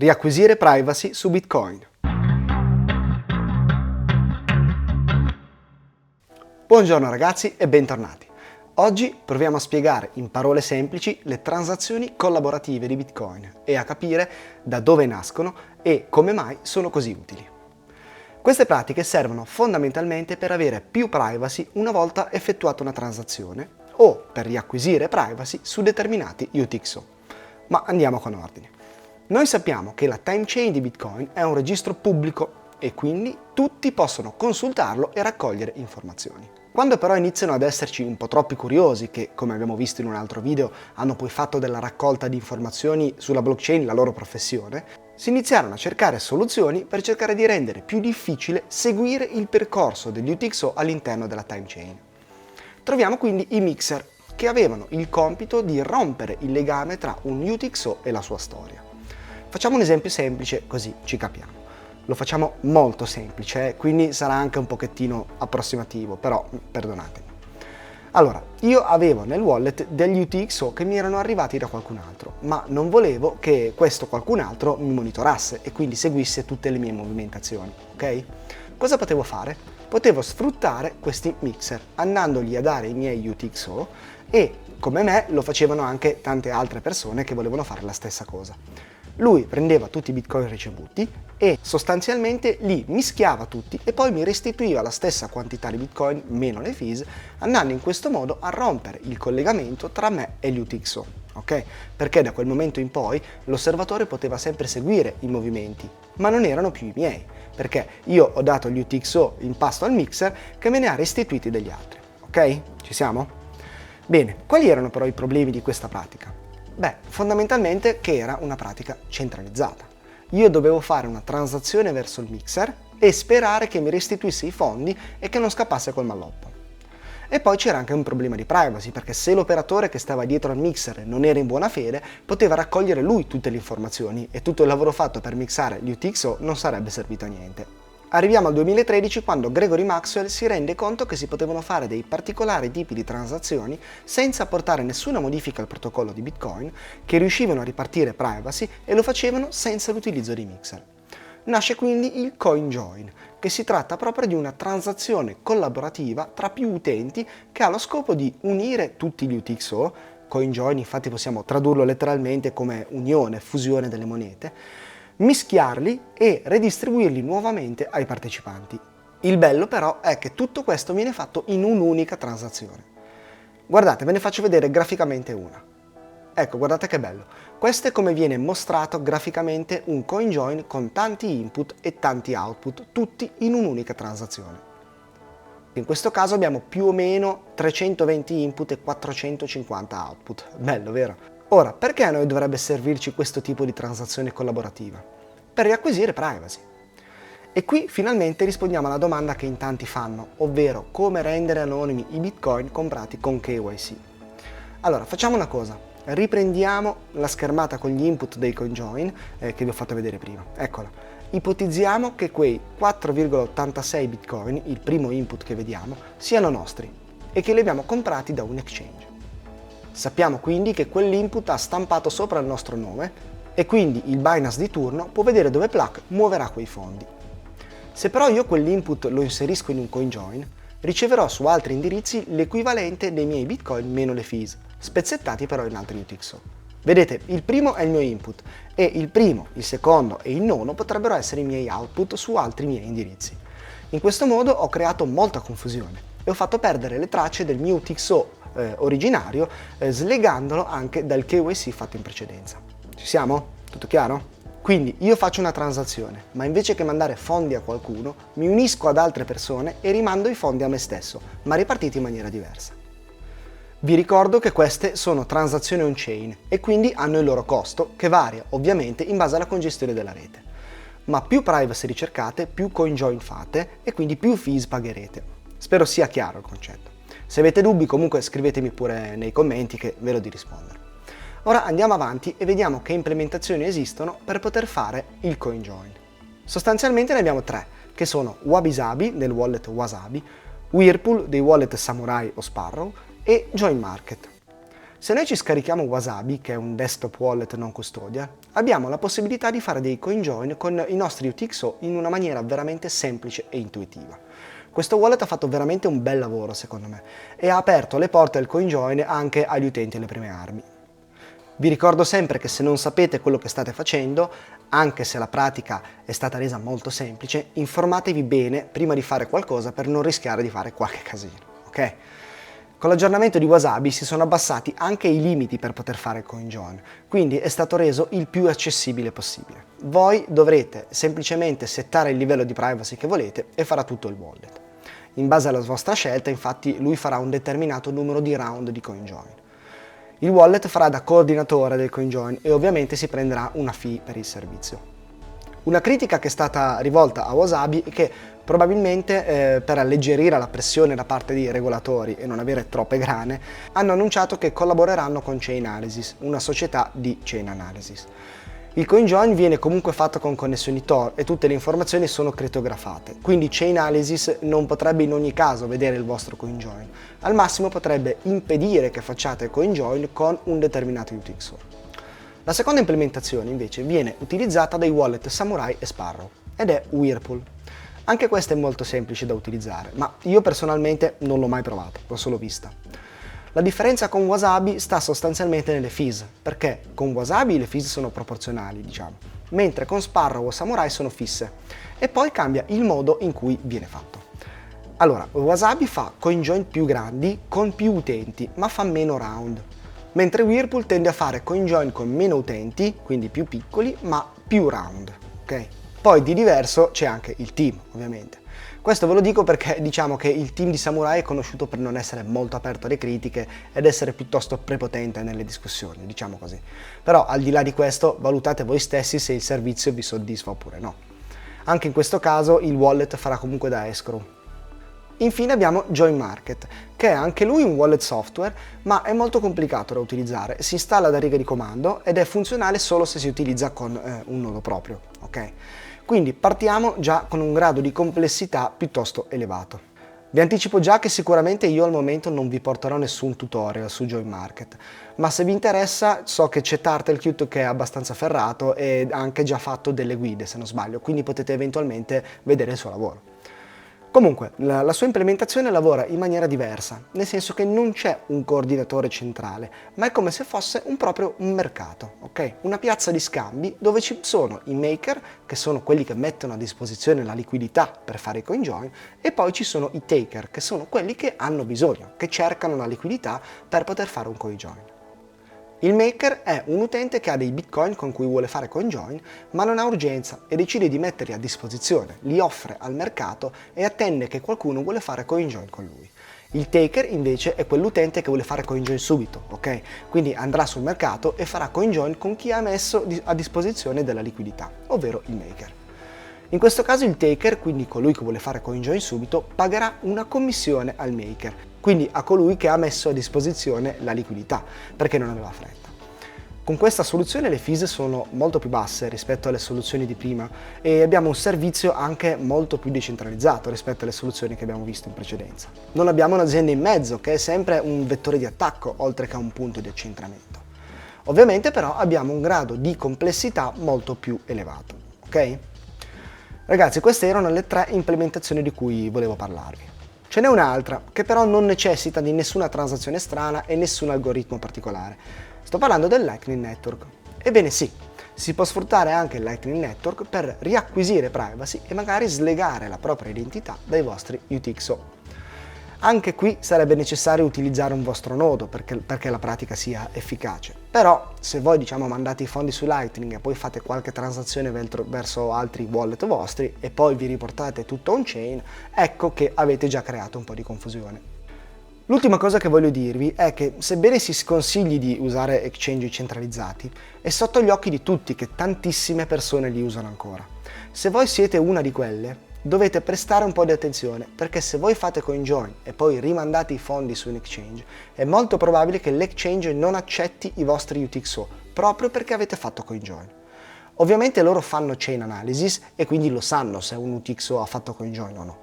Riacquisire privacy su Bitcoin. Buongiorno ragazzi e bentornati. Oggi proviamo a spiegare in parole semplici le transazioni collaborative di Bitcoin e a capire da dove nascono e come mai sono così utili. Queste pratiche servono fondamentalmente per avere più privacy una volta effettuata una transazione o per riacquisire privacy su determinati UTXO. Ma andiamo con ordine. Noi sappiamo che la time chain di Bitcoin è un registro pubblico e quindi tutti possono consultarlo e raccogliere informazioni. Quando però iniziano ad esserci un po' troppi curiosi che, come abbiamo visto in un altro video, hanno poi fatto della raccolta di informazioni sulla blockchain la loro professione, si iniziarono a cercare soluzioni per cercare di rendere più difficile seguire il percorso degli UTXO all'interno della time chain. Troviamo quindi i mixer, che avevano il compito di rompere il legame tra un UTXO e la sua storia. Facciamo un esempio semplice così ci capiamo. Lo facciamo molto semplice, quindi sarà anche un pochettino approssimativo, però perdonatemi. Allora, io avevo nel wallet degli UTXO che mi erano arrivati da qualcun altro, ma non volevo che questo qualcun altro mi monitorasse e quindi seguisse tutte le mie movimentazioni, ok? Cosa potevo fare? Potevo sfruttare questi mixer andandogli a dare i miei UTXO e, come me, lo facevano anche tante altre persone che volevano fare la stessa cosa. Lui prendeva tutti i bitcoin ricevuti e sostanzialmente li mischiava tutti e poi mi restituiva la stessa quantità di bitcoin meno le fees, andando in questo modo a rompere il collegamento tra me e gli UTXO, ok? Perché da quel momento in poi l'osservatore poteva sempre seguire i movimenti, ma non erano più i miei, perché io ho dato gli UTXO in pasto al mixer che me ne ha restituiti degli altri, ok? Ci siamo? Bene, quali erano però i problemi di questa pratica? Beh, fondamentalmente che era una pratica centralizzata. Io dovevo fare una transazione verso il mixer e sperare che mi restituisse i fondi e che non scappasse col malloppo. E poi c'era anche un problema di privacy, perché se l'operatore che stava dietro al mixer non era in buona fede, poteva raccogliere lui tutte le informazioni e tutto il lavoro fatto per mixare gli UTXO non sarebbe servito a niente. Arriviamo al 2013 quando Gregory Maxwell si rende conto che si potevano fare dei particolari tipi di transazioni senza apportare nessuna modifica al protocollo di Bitcoin, che riuscivano a ripartire privacy e lo facevano senza l'utilizzo di mixer. Nasce quindi il CoinJoin, che si tratta proprio di una transazione collaborativa tra più utenti che ha lo scopo di unire tutti gli UTXO, CoinJoin infatti possiamo tradurlo letteralmente come unione, fusione delle monete, mischiarli e redistribuirli nuovamente ai partecipanti. Il bello però è che tutto questo viene fatto in un'unica transazione. Guardate, ve ne faccio vedere graficamente una. Ecco, guardate che bello. Questo è come viene mostrato graficamente un CoinJoin con tanti input e tanti output, tutti in un'unica transazione. In questo caso abbiamo più o meno 320 input e 450 output. Bello, vero? Ora, perché a noi dovrebbe servirci questo tipo di transazione collaborativa? Per riacquisire privacy. E qui finalmente rispondiamo alla domanda che in tanti fanno, ovvero come rendere anonimi i bitcoin comprati con KYC. Allora, facciamo una cosa, riprendiamo la schermata con gli input dei CoinJoin che vi ho fatto vedere prima. Eccola. Ipotizziamo che quei 4,86 bitcoin, il primo input che vediamo, siano nostri e che li abbiamo comprati da un exchange. Sappiamo quindi che quell'input ha stampato sopra il nostro nome e quindi il Binance di turno può vedere dove Pluck muoverà quei fondi. Se però io quell'input lo inserisco in un CoinJoin, riceverò su altri indirizzi l'equivalente dei miei bitcoin meno le fees, spezzettati però in altri UTXO. Vedete, il primo è il mio input e il primo, il secondo e il nono potrebbero essere i miei output su altri miei indirizzi. In questo modo ho creato molta confusione e ho fatto perdere le tracce del mio UTXO originario, slegandolo anche dal KYC fatto in precedenza. Ci siamo? Tutto chiaro? Quindi io faccio una transazione, ma invece che mandare fondi a qualcuno, mi unisco ad altre persone e rimando i fondi a me stesso, ma ripartiti in maniera diversa. Vi ricordo che queste sono transazioni on-chain e quindi hanno il loro costo, che varia ovviamente in base alla congestione della rete. Ma più privacy ricercate, più CoinJoin fate e quindi più fees pagherete. Spero sia chiaro il concetto. Se avete dubbi comunque scrivetemi pure nei commenti che ve lo di rispondere. Ora andiamo avanti e vediamo che implementazioni esistono per poter fare il CoinJoin. Sostanzialmente ne abbiamo tre, che sono Wabi-Sabi del wallet Wasabi, Whirlpool dei wallet Samurai o Sparrow e Join Market. Se noi ci scarichiamo Wasabi, che è un desktop wallet non custodial, abbiamo la possibilità di fare dei CoinJoin con i nostri UTXO in una maniera veramente semplice e intuitiva. Questo wallet ha fatto veramente un bel lavoro secondo me e ha aperto le porte del CoinJoin anche agli utenti alle prime armi. Vi ricordo sempre che se non sapete quello che state facendo, anche se la pratica è stata resa molto semplice, informatevi bene prima di fare qualcosa per non rischiare di fare qualche casino, ok? Con l'aggiornamento di Wasabi si sono abbassati anche i limiti per poter fare CoinJoin, quindi è stato reso il più accessibile possibile. Voi dovrete semplicemente settare il livello di privacy che volete e farà tutto il wallet. In base alla vostra scelta, infatti, lui farà un determinato numero di round di CoinJoin. Il wallet farà da coordinatore del CoinJoin e ovviamente si prenderà una fee per il servizio. Una critica che è stata rivolta a Wasabi è che probabilmente per alleggerire la pressione da parte dei regolatori e non avere troppe grane, hanno annunciato che collaboreranno con Chainalysis, una società di chain analysis. Il CoinJoin viene comunque fatto con connessioni Tor e tutte le informazioni sono crittografate, quindi Chainalysis non potrebbe in ogni caso vedere il vostro CoinJoin, al massimo potrebbe impedire che facciate il CoinJoin con un determinato UTXO. La seconda implementazione invece viene utilizzata dai wallet Samurai e Sparrow ed è Whirlpool. Anche questa è molto semplice da utilizzare, ma io personalmente non l'ho mai provata, l'ho solo vista. La differenza con Wasabi sta sostanzialmente nelle fees, perché con Wasabi le fees sono proporzionali, diciamo, mentre con Sparrow o Samurai sono fisse, e poi cambia il modo in cui viene fatto. Allora, Wasabi fa CoinJoin più grandi con più utenti, ma fa meno round, mentre Whirlpool tende a fare CoinJoin con meno utenti, quindi più piccoli, ma più round, ok? Poi di diverso c'è anche il team, ovviamente. Questo ve lo dico perché diciamo che il team di Samurai è conosciuto per non essere molto aperto alle critiche ed essere piuttosto prepotente nelle discussioni, diciamo così. Però al di là di questo valutate voi stessi se il servizio vi soddisfa oppure no. Anche in questo caso il wallet farà comunque da escrow. Infine abbiamo JoinMarket, che è anche lui un wallet software, ma è molto complicato da utilizzare. Si installa da riga di comando ed è funzionale solo se si utilizza con un nodo proprio, ok? Quindi partiamo già con un grado di complessità piuttosto elevato. Vi anticipo già che sicuramente io al momento non vi porterò nessun tutorial su JoinMarket, ma se vi interessa so che c'è Turtlecute che è abbastanza ferrato e ha anche già fatto delle guide se non sbaglio, quindi potete eventualmente vedere il suo lavoro. Comunque, la sua implementazione lavora in maniera diversa, nel senso che non c'è un coordinatore centrale, ma è come se fosse proprio un mercato, ok? Una piazza di scambi dove ci sono i maker, che sono quelli che mettono a disposizione la liquidità per fare i CoinJoin, e poi ci sono i taker, che sono quelli che hanno bisogno, che cercano la liquidità per poter fare un CoinJoin. Il maker è un utente che ha dei bitcoin con cui vuole fare CoinJoin, ma non ha urgenza e decide di metterli a disposizione, li offre al mercato e attende che qualcuno vuole fare CoinJoin con lui. Il taker invece è quell'utente che vuole fare CoinJoin subito, ok? Quindi andrà sul mercato e farà CoinJoin con chi ha messo a disposizione della liquidità, ovvero il maker. In questo caso il taker, quindi colui che vuole fare CoinJoin subito, pagherà una commissione al maker, quindi a colui che ha messo a disposizione la liquidità, perché non aveva fretta. Con questa soluzione le fees sono molto più basse rispetto alle soluzioni di prima e abbiamo un servizio anche molto più decentralizzato rispetto alle soluzioni che abbiamo visto in precedenza. Non abbiamo un'azienda in mezzo che è sempre un vettore di attacco oltre che un punto di accentramento. Ovviamente però abbiamo un grado di complessità molto più elevato, ok? Ragazzi, queste erano le 3 implementazioni di cui volevo parlarvi. Ce n'è un'altra che però non necessita di nessuna transazione strana e nessun algoritmo particolare. Sto parlando del Lightning Network. Ebbene sì, si può sfruttare anche il Lightning Network per riacquisire privacy e magari slegare la propria identità dai vostri UTXO. Anche qui sarebbe necessario utilizzare un vostro nodo perché la pratica sia efficace. Però se voi mandate i fondi su Lightning e poi fate qualche transazione verso altri wallet vostri e poi vi riportate tutto on-chain, ecco che avete già creato un po' di confusione. L'ultima cosa che voglio dirvi è che sebbene si sconsigli di usare exchange centralizzati, è sotto gli occhi di tutti che tantissime persone li usano ancora. Se voi siete una di quelle, dovete prestare un po' di attenzione perché se voi fate CoinJoin e poi rimandate i fondi su un exchange, è molto probabile che l'exchange non accetti i vostri UTXO proprio perché avete fatto CoinJoin. Ovviamente loro fanno chain analysis e quindi lo sanno se un UTXO ha fatto CoinJoin o no.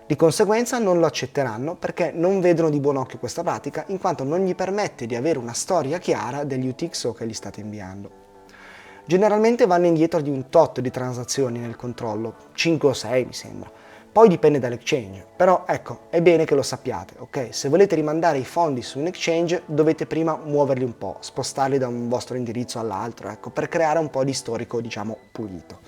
Di conseguenza non lo accetteranno perché non vedono di buon occhio questa pratica, in quanto non gli permette di avere una storia chiara degli UTXO che gli state inviando. Generalmente vanno indietro di un tot di transazioni nel controllo, 5 o 6 mi sembra. Poi dipende dall'exchange, però ecco, è bene che lo sappiate, ok? Se volete rimandare i fondi su un exchange dovete prima muoverli un po', spostarli da un vostro indirizzo all'altro, ecco, per creare un po' di storico, diciamo, pulito.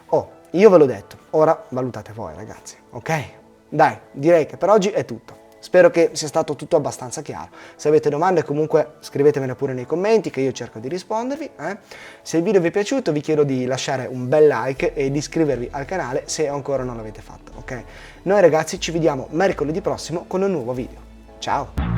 Oh, io ve l'ho detto, ora valutate voi ragazzi, ok? Dai, direi che per oggi è tutto. Spero che sia stato tutto abbastanza chiaro. Se avete domande comunque scrivetemele pure nei commenti che io cerco di rispondervi. Se il video vi è piaciuto vi chiedo di lasciare un bel like e di iscrivervi al canale se ancora non l'avete fatto, ok? Noi ragazzi ci vediamo mercoledì prossimo con un nuovo video. Ciao!